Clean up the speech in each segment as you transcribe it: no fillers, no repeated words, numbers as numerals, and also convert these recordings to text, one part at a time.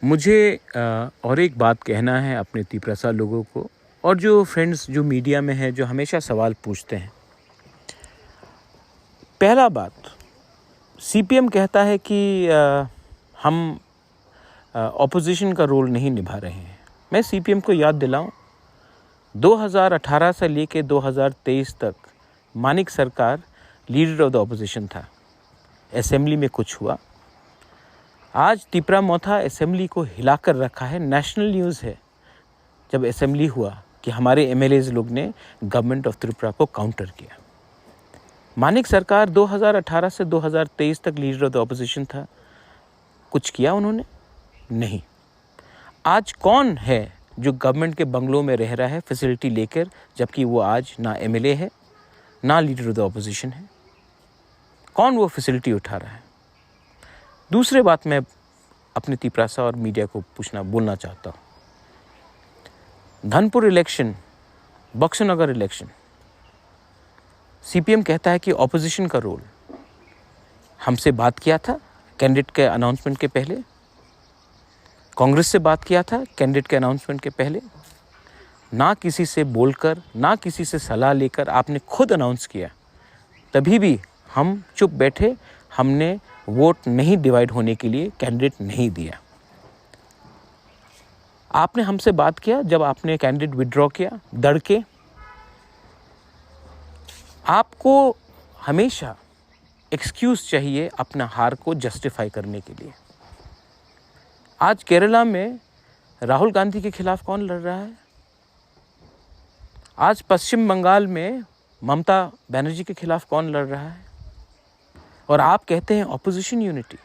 मुझे और एक बात कहना है अपने तिप्रसा लोगों को और जो फ्रेंड्स जो मीडिया में हैं जो हमेशा सवाल पूछते हैं। पहला बात, सीपीएम कहता है कि हम ऑपोजिशन का रोल नहीं निभा रहे हैं। मैं सीपीएम को याद दिलाऊं, 2018 से लेके 2023 तक मानिक सरकार लीडर ऑफ द ऑपोजिशन था। असेंबली में कुछ हुआ, आज तिपरा मोथा असेंबली को हिलाकर रखा है। नेशनल न्यूज़ है जब असेंबली हुआ कि हमारे एमएलएज लोग ने गवर्नमेंट ऑफ त्रिपुरा को काउंटर किया। मानिक सरकार 2018 से 2023 तक लीडर ऑफ द ऑपोजिशन था, कुछ किया उन्होंने? नहीं। आज कौन है जो गवर्नमेंट के बंगलों में रह रहा है फैसिलिटी लेकर, जबकि वो आज ना एमएलए है ना लीडर ऑफ द ऑपोजिशन है? कौन वो फैसिलिटी उठा रहा है? दूसरी बात मैं अपने तिपरासा और मीडिया को बोलना चाहता हूँ। धनपुर इलेक्शन, बक्सनगर इलेक्शन, सीपीएम कहता है कि ऑपोजिशन का रोल। हमसे बात किया था कैंडिडेट के अनाउंसमेंट के पहले, कांग्रेस से बात किया था कैंडिडेट के अनाउंसमेंट के पहले। ना किसी से बोलकर, ना किसी से सलाह लेकर आपने खुद अनाउंस किया, तभी भी हम चुप बैठे। हमने वोट नहीं डिवाइड होने के लिए कैंडिडेट नहीं दिया। आपने हमसे बात किया जब आपने कैंडिडेट विड्रॉ किया डर के। आपको हमेशा एक्सक्यूज चाहिए अपना हार को जस्टिफाई करने के लिए। आज केरला में राहुल गांधी के खिलाफ कौन लड़ रहा है? आज पश्चिम बंगाल में ममता बनर्जी के खिलाफ कौन लड़ रहा है? और आप कहते हैं ऑपोजिशन यूनिटी।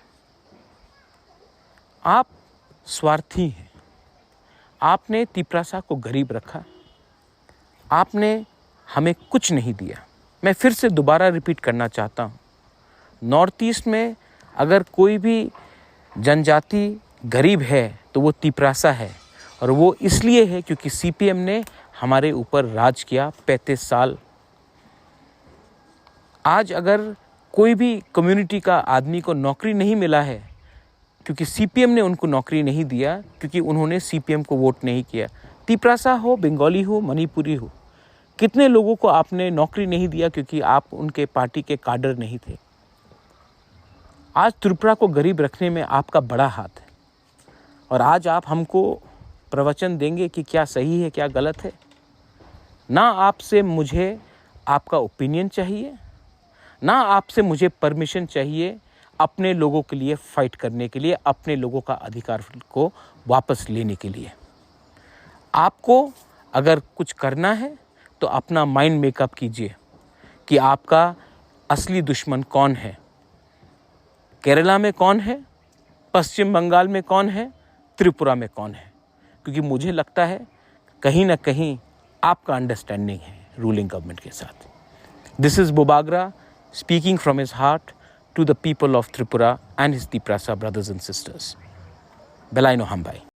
आप स्वार्थी हैं। आपने तिपरासा को गरीब रखा, आपने हमें कुछ नहीं दिया। मैं फिर से दोबारा रिपीट करना चाहता हूँ, नॉर्थ ईस्ट में अगर कोई भी जनजाति गरीब है तो वो तिपरासा है, और वो इसलिए है क्योंकि सीपीएम ने हमारे ऊपर राज किया 35 साल। आज अगर कोई भी कम्युनिटी का आदमी को नौकरी नहीं मिला है क्योंकि सीपीएम ने उनको नौकरी नहीं दिया, क्योंकि उन्होंने सीपीएम को वोट नहीं किया। तिपरासा हो, बंगाली हो, मणिपुरी हो, कितने लोगों को आपने नौकरी नहीं दिया क्योंकि आप उनके पार्टी के काडर नहीं थे। आज त्रिपुरा को गरीब रखने में आपका बड़ा हाथ है, और आज आप हमको प्रवचन देंगे कि क्या सही है क्या गलत है। ना आपसे मुझे आपका ओपिनियन चाहिए, ना आपसे मुझे परमिशन चाहिए अपने लोगों के लिए फाइट करने के लिए, अपने लोगों का अधिकार को वापस लेने के लिए। आपको अगर कुछ करना है तो अपना माइंड मेकअप कीजिए कि आपका असली दुश्मन कौन है। केरला में कौन है, पश्चिम बंगाल में कौन है, त्रिपुरा में कौन है? क्योंकि मुझे लगता है कहीं ना कहीं आपका अंडरस्टैंडिंग है रूलिंग गवर्नमेंट के साथ। दिस इज बोबागरा speaking from his heart to the people of Tripura and his Tiprasa brothers and sisters. Belaino Hambai.